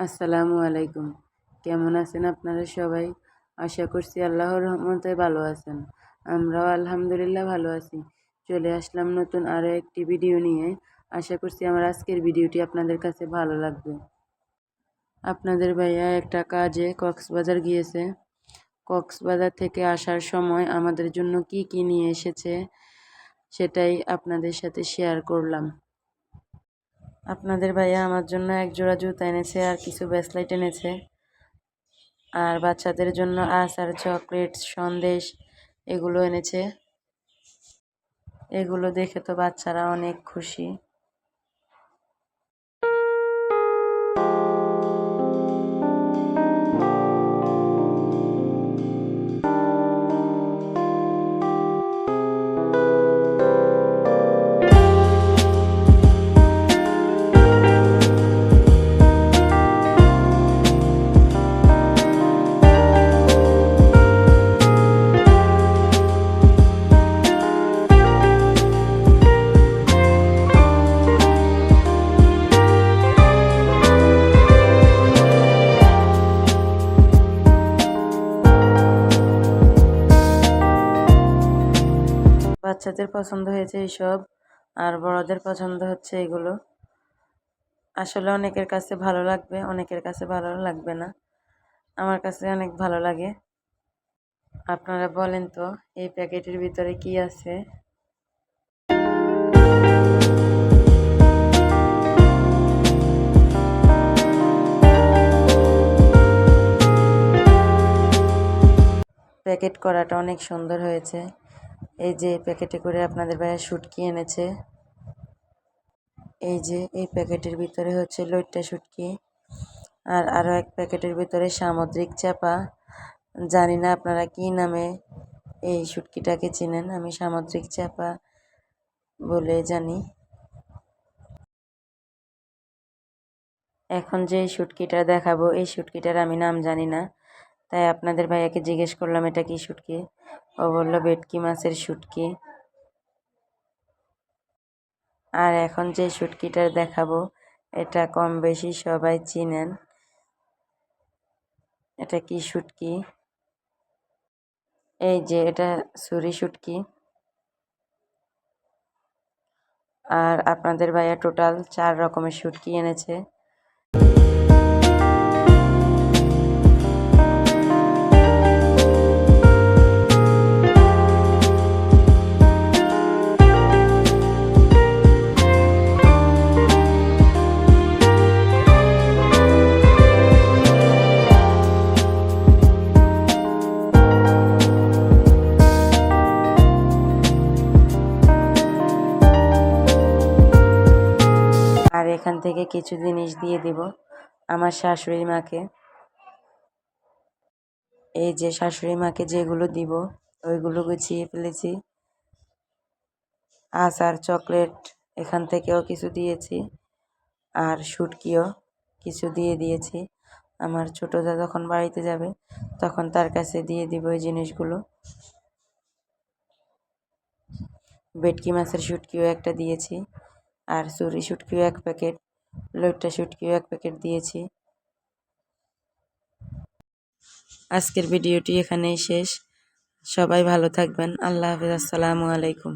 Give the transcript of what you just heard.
আসসালামু আলাইকুম। কেমন আছেন আপনারা সবাই? আশা করছি আল্লাহর রহমতে ভালো আছেন। আমরাও আলহামদুলিল্লাহ ভালো আছি। চলে আসলাম নতুন আরও একটি ভিডিও নিয়ে। আশা করছি আমার আজকের ভিডিওটি আপনাদের কাছে ভালো লাগবে। আপনাদের ভাইয়া একটা কাজে কক্সবাজার গিয়েছে। কক্সবাজার থেকে আসার সময় আমাদের জন্য কি কি নিয়ে এসেছে সেটাই আপনাদের সাথে শেয়ার করলাম। আপনাদের ভাইয়া আমার জন্য এক জোড়া জুতা এনেছে আর কিছু ব্রেসলেট এনেছে। আর বাচ্চাদের জন্য আচার, চকলেটস, সন্দেশ এগুলো এনেছে। এগুলো দেখে তো বাচ্চারা অনেক খুশি। বাচ্চাদের পছন্দ হয়েছে এইসব, আর বড়দের পছন্দ হচ্ছে এগুলো। আসলে অনেকের কাছে ভালো লাগবে, অনেকের কাছে ভালো লাগবে না। আমার কাছে অনেক ভালো লাগে। আপনারা বলেন তো এই প্যাকেটের ভিতরে কি আছে? প্যাকেট করাটা অনেক সুন্দর হয়েছে। এই যে প্যাকেটে করে আপনাদের ভাইয়া শুটকি এনেছে। এই যে এই প্যাকেটের ভিতরে হচ্ছে লইট্টা শুটকি, আর আরও এক প্যাকেটের ভিতরে সামুদ্রিক চাপা। জানি না আপনারা কি নামে এই শুটকিটাকে চিনেন, আমি সামুদ্রিক চাপা বলে জানি। এখন যে শুটকিটা দেখাবো এই শুটকিটার আমি নাম জানি না, তাই আপনাদের ভাইয়াকে জিজ্ঞেস করলাম এটা কি শুটকি। ও বলল ভেটকি মাছের শুটকি। আর এখন যে শুটকিটা দেখাবো এটা কম বেশি সবাই চিনেন। এটা কি শুটকি? এই যে এটা ছুরি শুটকি। আর আপনাদের ভাইয়া টোটাল 4 রকমের শুটকি এনেছে। আর এখান থেকে কিছু জিনিস দিয়ে দিব আমার শাশুড়ি মাকে। এই যে শাশুড়ি মাকে যেগুলো দিব ওইগুলো গুছিয়ে ফেলেছি। আচার, চকলেট এখান থেকেও কিছু দিয়েছি, আর শুটকিও কিছু দিয়ে দিয়েছি। আমার ছোটো দা যখন বাড়িতে যাবে তখন তার কাছে দিয়ে দিব এই জিনিসগুলো। ভেটকি মাছের শুটকিও একটা দিয়েছি, আর চুরি শুটকিও 1 প্যাকেট, লইট্টা শুটকিও 1 প্যাকেট দিয়েছি। আজকের ভিডিওটি এখানেই শেষ। সবাই ভালো থাকবেন। আল্লাহ হাফেজ। আসসালামু আলাইকুম।